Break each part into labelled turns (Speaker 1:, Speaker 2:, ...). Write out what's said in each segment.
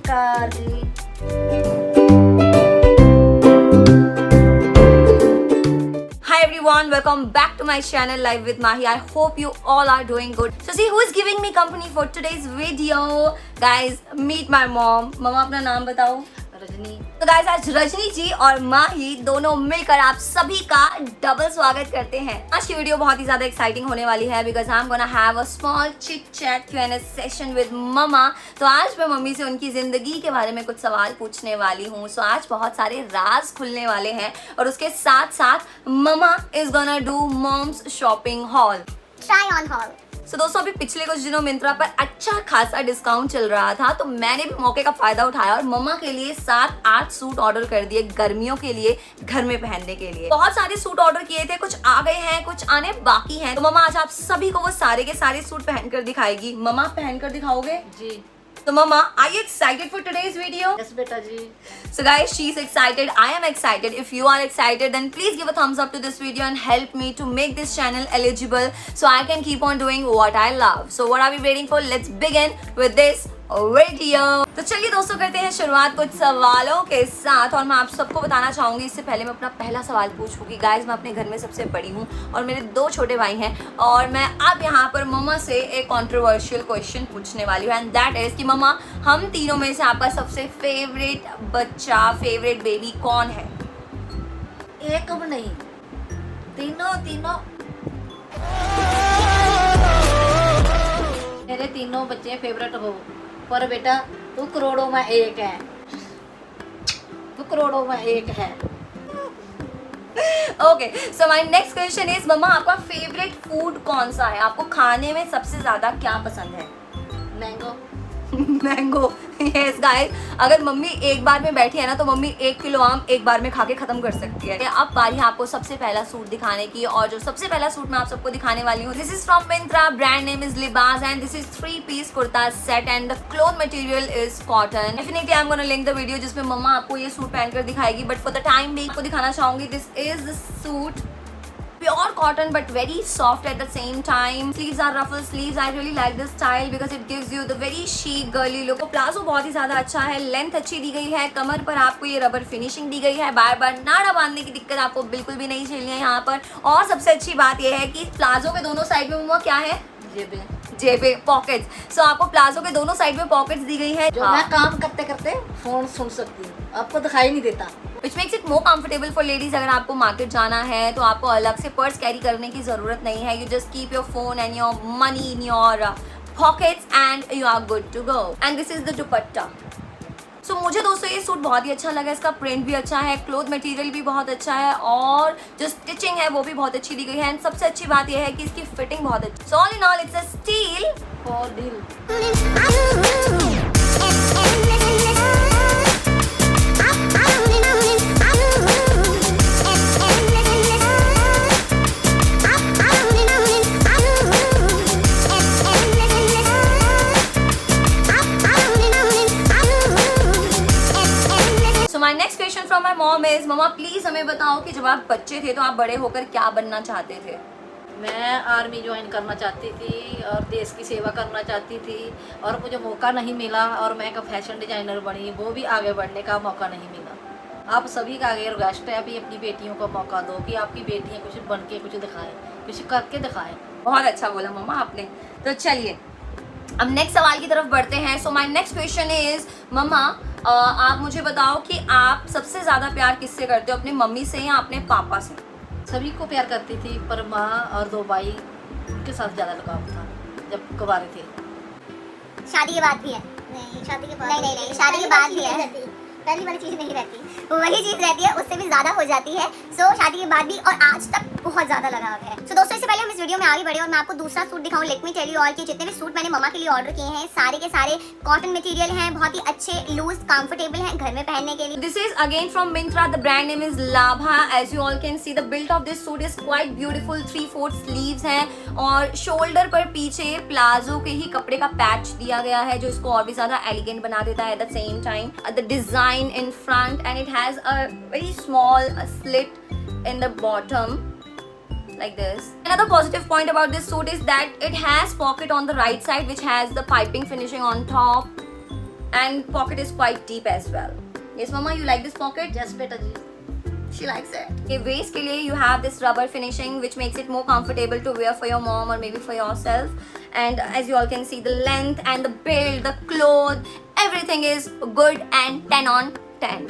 Speaker 1: नमस्कार जी।
Speaker 2: Hi everyone, welcome back to my channel Live with Mahi. I hope you all are doing good. So see who is giving me company for today's video. Guys, meet my mom. Mama अपना नाम बताओ।
Speaker 1: रजनी।
Speaker 2: तो guys आज रजनी जी और माही दोनों मिलकर आप सभी का डबल स्वागत करते हैं। आज की वीडियो बहुत ही ज्यादा एक्साइटिंग होने वाली है because I am gonna have a small chit chat Q&A session with mama. तो आज मैं मम्मी से उनकी जिंदगी के बारे में कुछ सवाल पूछने वाली हूँ। सो आज बहुत सारे राज खुलने वाले हैं और उसके साथ साथ mama is gonna do mom's shopping haul,
Speaker 3: try on haul.
Speaker 2: तो दोस्तों अभी पिछले कुछ दिनों मिंत्रा पर अच्छा खासा डिस्काउंट चल रहा था तो मैंने भी मौके का फायदा उठाया और मम्मा के लिए 7-8 सूट ऑर्डर कर दिए गर्मियों के लिए, घर में पहनने के लिए। बहुत सारे सूट ऑर्डर किए थे, कुछ आ गए हैं, कुछ आने बाकी हैं। तो मम्मा आज आप सभी को वो सारे के सारे सूट पहनकर दिखाएगी। मम्मा पहनकर दिखाओगे
Speaker 1: जी।
Speaker 2: तो मम्मा are you excited for today's video?
Speaker 1: Yes बेटा जी।
Speaker 2: So guys, she's excited, I am excited. If you are excited, then please give a thumbs up to this video and help me to make this channel eligible so I can keep on doing what I love. So what are we waiting for? Let's begin with this video. तो चलिए दोस्तों करते हैं शुरुआत कुछ सवालों के साथ और मैं आप सबको बताना चाहूंगी इससे पहले मैं अपना पहला सवाल पूछूंगी। गाइस मैं अपने घर में सबसे बड़ी हूँ और मेरे 2 छोटे भाई हैं और मैं अब यहाँ पर मम्मा से एक कंट्रोवर्शियल क्वेश्चन पूछने वाली हूँ एंड दैट इज कि मम्मा हम तीनों में से आपका सबसे फेवरेट बच्चा, फेवरेट बेबी कौन है?
Speaker 1: एक अब नहीं, तीनों मेरे तीनों बच्चे फेवरेट हो, पर बेटा तू करोड़ों में एक है, तू करोड़ों में एक है।
Speaker 2: Okay so my next question is मम्मा आपका फेवरेट फूड कौन सा है? आपको खाने में सबसे ज्यादा क्या पसंद है?
Speaker 1: मैंगो।
Speaker 2: मैंगो। यस गाइस, अगर मम्मी एक बार में बैठी है ना तो मम्मी 1 किलो आम एक बार में खा के खत्म कर सकती है। अब बारी है आपको सबसे पहला सूट दिखाने की और जो सबसे पहला सूट मैं आप सबको दिखाने वाली हूँ this is from Myntra, brand name is Libas and this is 3-piece kurta set and the cloth material is cotton. Definitely I am gonna link the video जिसमें मम्मा आपको ये सूट पहनकर दिखाएगी but for the time being आपको दिखाना चाहूंगी this is the suit. Pure cotton but very soft at the same time. Sleeves are ruffle sleeves. I really like this style because it gives you the very chic girly look. Palazzo बहुत ही ज्यादा अच्छा है, length अच्छी दी गई है, कमर पर आपको ये रबर फिनिशिंग दी गई है, बार बार नाड़ा बांधने की दिक्कत आपको बिल्कुल भी नहीं झेलनी है यहाँ पर। और सबसे अच्छी बात यह है कि प्लाजो के दोनों साइड में वो क्या है? जेबे पॉकेट्स। सो आपको प्लाजो के दोनों साइड में पॉकेट्स दी गई है
Speaker 1: जो मैं काम करते करते फोन सुन सकती हूँ, आपको दिखाई नहीं देता।
Speaker 2: Which makes it more comfortable for ladies। अगर आपको मार्केट जाना है तो आपको अलग से पर्स कैरी करने की जरूरत नहीं है। You just keep your phone and your money in your pockets and you are good to go. And this is the dupatta. So मुझे दोस्तों ये सूट बहुत ही अच्छा लगा। इसका प्रिंट भी अच्छा है, क्लोथ मटेरियल भी बहुत अच्छा है और जो स्टिचिंग है वो भी बहुत अच्छी दी गई है एंड सबसे अच्छी बात यह है कि इसकी फिटिंग बहुत अच्छी। So all in all it's a steal
Speaker 1: for deal।
Speaker 2: From my mom is mamma please हमें बताओ कि जब आप बच्चे थे तो आप बड़े होकर क्या बनना चाहते थे?
Speaker 1: मैं आर्मी ज्वाइन करना चाहती थी और देश की सेवा करना चाहती थी और मुझे मौका नहीं मिला और मैं एक फैशन डिजाइनर बनी, वो भी आगे बढ़ने का मौका नहीं मिला। आप सभी का आगे रिक्वेस्ट है अभी अपनी बेटियों को मौका दो कि आपकी बेटियाँ कुछ बन के कुछ दिखाएं, कुछ करके दिखाएं।
Speaker 2: बहुत अच्छा बोला मम्मा आपने। तो चलिए अब नेक्स्ट सवाल की तरफ बढ़ते हैं। So my next question is मम्मा आप मुझे बताओ कि आप सबसे ज़्यादा प्यार किससे करते हो, अपनी मम्मी से या अपने पापा से?
Speaker 1: सभी को प्यार करती थी पर माँ और 2 भाई उनके साथ ज़्यादा लगाव था जब कुंवारे थे।
Speaker 3: शादी के बाद भी है? नहीं शादी के बाद नहीं शादी के बाद भी है। पहली वाली चीज़ नहीं रहती, वही चीज़ रहती है, उससे भी ज़्यादा हो जाती है। सो शादी के बाद भी और आज तक बहुत ज़्यादा लगाव है। सो दोस्तों इससे पहले हम इस वीडियो में आगे बढ़े और मैं आपको दूसरा सूट दिखाऊं, let me tell you all कि जितने भी सूट मैंने मम्मा के लिए ऑर्डर किए हैं सारे के सारे कॉटन मटेरियल हैं, बहुत ही अच्छे लूज कंफर्टेबल हैं घर में पहनने के लिए।
Speaker 2: This is again from Myntra, the brand name is Labha. As you all can see the built of this suit is quite beautiful. 3/4 sleeves हैं और शोल्डर पर पीछे प्लाजो के ही कपड़े का पैच दिया गया है जो इसको और भी ज्यादा एलिगेंट बना देता है। At the same time the design in front and it has a very small slit in the bottom like this. Another positive point about this suit is that it has pocket on the right side which has the piping finishing on top and pocket is quite deep as well. Yes, Mama, you like this pocket?
Speaker 1: जस बेटा जी
Speaker 2: She likes it. Okay, waist के लिए you have this rubber finishing which makes it more comfortable to wear for your mom or maybe for yourself. And as you all can see, the length and the build, the cloth, everything is good and 10 on 10.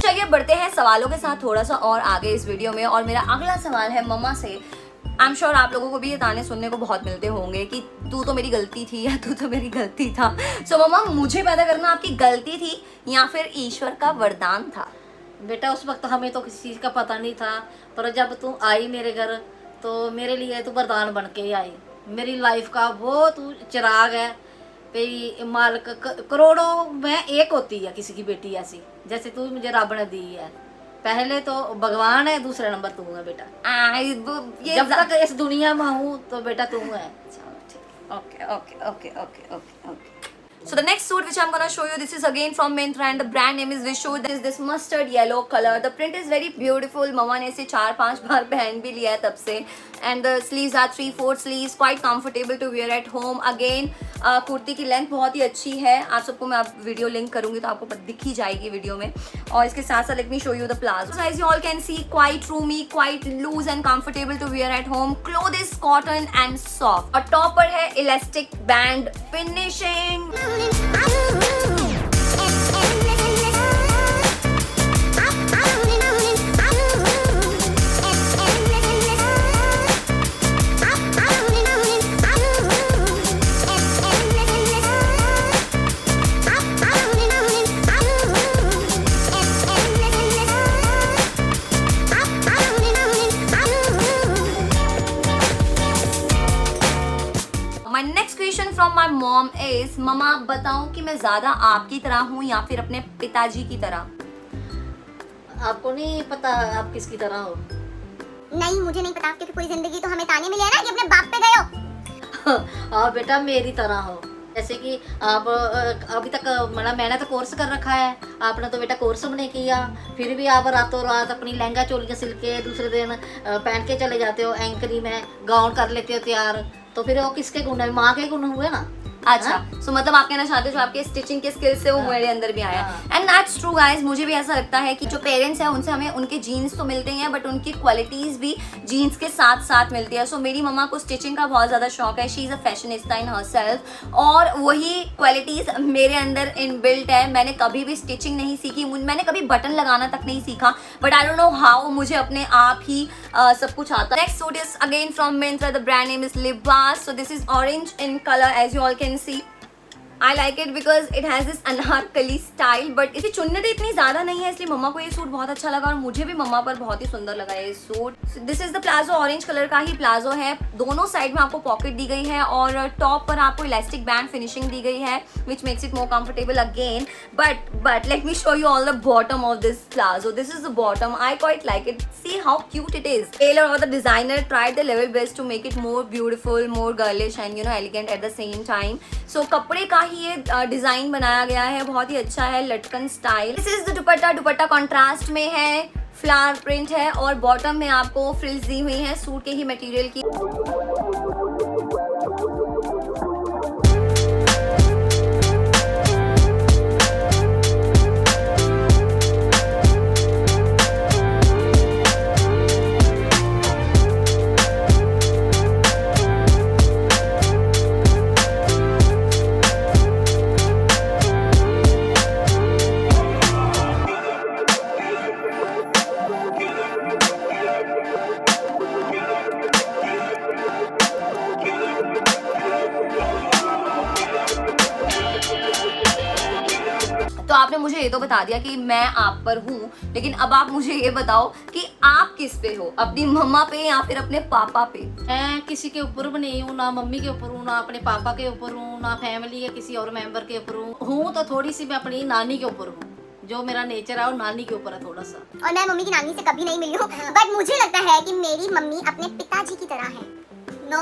Speaker 2: चलिए बढ़ते हैं सवालों के साथ थोड़ा सा और आगे इस वीडियो में। और मेरा अगला सवाल है मम्मा से। आई एम श्योर आप लोगों को भी ये ताने सुनने को बहुत मिलते होंगे कि तू तो मेरी गलती थी या तू तो मेरी गलती था। सो मम्मा, मुझे पैदा करना आपकी गलती थी या फिर ईश्वर का वरदान था?
Speaker 1: बेटा उस वक्त हमें तो किसी चीज़ का पता नहीं था, पर जब तू आई मेरे घर तो मेरे लिए तू वरदान बन के ही आई। मेरी लाइफ का वो तू चिराग है। पे मालिक करोड़ों में एक होती है किसी की बेटी ऐसी जैसे तू मुझे रब ने दी है। पहले तो भगवान है, दूसरे नंबर तू है बेटा। जब तक इस दुनिया में हूँ तो बेटा तू है।
Speaker 2: Okay. So the next suit which I'm gonna show you, this is again from Myntra and the brand name is Vishu. This is this mustard yellow color. The print is very beautiful. मम्मा ने इसे 4-5 बार पहन भी लिया है तब से। And the sleeves are 3/4 sleeves, quite comfortable to wear at home. Again, kurti की length बहुत ही अच्छी है। आप सबको मैं वीडियो लिंक करूंगी तो आपको दिख ही जाएगी वीडियो में। और इसके साथ साथ let me show you the plazo. So as you all can see, quite roomy, quite loose and comfortable to wear at home. Cloth is cotton and soft. और टॉप पर है elastic band finishing. My next question from my mom is, मम्मा बताऊं कि मैं ज़्यादा आपकी तरह हूँ या फिर अपने पिताजी की तरह?
Speaker 1: आपको नहीं पता आप किसकी तरह हो?
Speaker 3: नहीं, मुझे नहीं पता, क्योंकि पूरी जिंदगी तो हमें ताने मिले हैं ना कि अपने बाप पे गए हो।
Speaker 1: आप बेटा मेरी तरह हो। जैसे कि आप अभी तक मतलब मैंने तो कोर्स कर रखा है, आपने तो बेटा कोर्स भी नहीं किया, फिर भी आप रातों रात अपनी लहंगा चोलियाँ सिल के दूसरे दिन पहन के चले जाते हो, एंकरी में गाउन कर लेते हो तैयार। तो फिर वो किसके गुण है? माँ के गुण हुए ना।
Speaker 2: अच्छा, सो मतलब आप कहना चाहते हो जो आपके स्टिचिंग के स्किल्स से वो मेरे अंदर भी आया। एंड दैट्स ट्रू गाइस, मुझे भी ऐसा लगता है कि जो पेरेंट्स हैं उनसे हमें उनके जीन्स तो मिलते हैं बट उनकी क्वालिटीज़ भी जीन्स के साथ साथ मिलती है। सो मेरी मम्मा को स्टिचिंग का बहुत ज़्यादा शौक है। She is a fashionista in herself और वही क्वालिटीज़ मेरे अंदर इनबिल्ट है। मैंने कभी भी स्टिचिंग नहीं सीखी, मैंने कभी बटन लगाना तक नहीं सीखा, but I don't know how, मुझे अपने आप ही सब कुछ आता है। Next suit is again from Myntra, the brand name is Libas. So this is orange in colour as you all can see. I like it because it has this Anarkali style, but इसकी चुन्नटें इतनी ज़्यादा नहीं है इसलिए मम्मा को ये सूट बहुत अच्छा लगा और मुझे भी मम्मा पर बहुत ही सुंदर लगा ये suit. This is the palazzo, orange colour का ही प्लाजो है। दोनों साइड में आपको पॉकेट दी गई है और टॉप पर आपको इलास्टिक बैंड फिनिशिंग दी गई है which makes it more comfortable again. But let me show you all the bottom of this palazzo. This is the bottom. I quite like it. See how cute it is. Tailor or the designer tried their level best to make it more beautiful, more girlish and elegant at the same time. So कपड़े का ही ये design बनाया गया है, बहुत ही अच्छा है, लटकन style. This is the dupatta. Dupatta contrast में है, फ्लावर प्रिंट है और बॉटम में आपको फ्रिल्स दी हुई है सूट के ही मटेरियल की. आपने मुझे ये तो बता दिया कि मैं आप पर हूँ, लेकिन अब आप मुझे ये बताओ कि आप किस पे हो, अपनी मम्मा पे या फिर अपने पापा पे?
Speaker 1: मैं किसी के ऊपर भी नहीं हूँ, ना मम्मी के ऊपर हूँ, ना अपने पापा के ऊपर हूँ, ना फैमिली के किसी और मेंबर के ऊपर हूँ तो थोड़ी सी मैं अपनी नानी के ऊपर हूँ। जो मेरा नेचर है वो नानी के ऊपर है थोड़ा सा।
Speaker 3: और मैं मम्मी की नानी से कभी नहीं मिली हूँ, बट मुझे लगता है कि मेरी मम्मी अपने पिताजी की तरह है। नो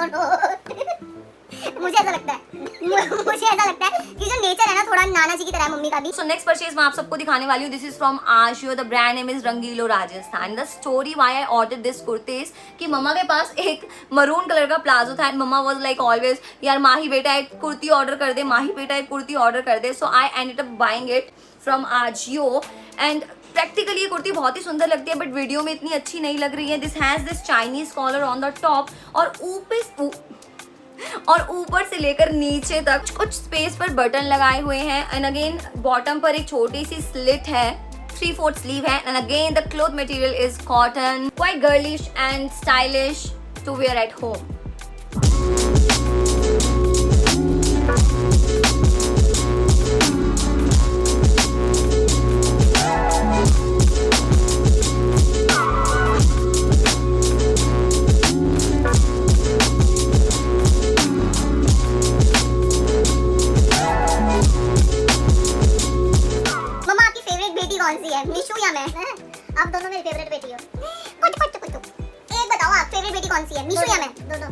Speaker 3: मुझे ऐसा लगता है मुझे ऐसा लगता है कि जो नेचर है ना थोड़ा नाना जी की तरह है मम्मी का भी।
Speaker 2: सो नेक्स्ट परचेज मैं आप सबको दिखाने वाली हूँ। This is from Ajio, the brand name is Rangeelo Rajasthan. The story why I order this kurti is कि मम्मा के पास एक मरून कलर का प्लाजो था एंड मम्मा वाज लाइक ऑलवेज, यार माही बेटा एक कुर्ती ऑर्डर कर दे, माही बेटा एक कुर्ती ऑर्डर कर दे। So I ended up buying it from Ajio and practically ये कुर्ती बहुत ही सुंदर लगती है, बट वीडियो में इतनी अच्छी नहीं लग रही है। This has this Chinese collar on the top और ऊपर से लेकर नीचे तक कुछ स्पेस पर बटन लगाए हुए हैं एंड अगेन बॉटम पर एक छोटी सी स्लिट है, 3/4 स्लीव है and again the cloth material is cotton, quite girlish and stylish to wear at home.
Speaker 3: कौन सी है, मिशू या मैं? आप दोनों मेरी फेवरेट बेटी हो। एक बताओ आप, फेवरेट बेटी कौन सी है, मिशू या मैं? दोनों।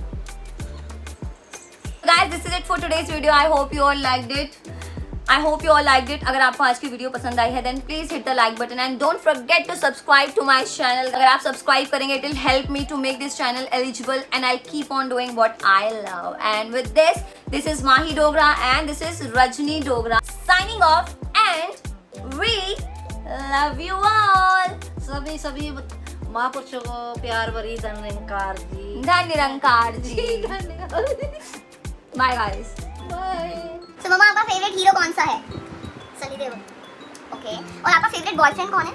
Speaker 2: Guys, this is it for today's video. I hope you all liked it. अगर आपको आज की वीडियो पसंद आई है then please hit the like button and don't forget to subscribe to my channel. अगर आप सब्सक्राइब करेंगे it will help me to make this channel eligible and I'll keep on doing what I love. And with this is Mahi Dogra and this is Rajni Dogra signing off and we love you all.
Speaker 1: सभी महापुरुषों को प्यार भरी धन निरंकार जी।
Speaker 2: धन Nirankar ji. Bye guys.
Speaker 1: Bye.
Speaker 3: तो मम्मा आपका फेवरेट हीरो कौन सा है? सनी देओल। ओके। और आपका फेवरेट बॉयफ्रेंड कौन है?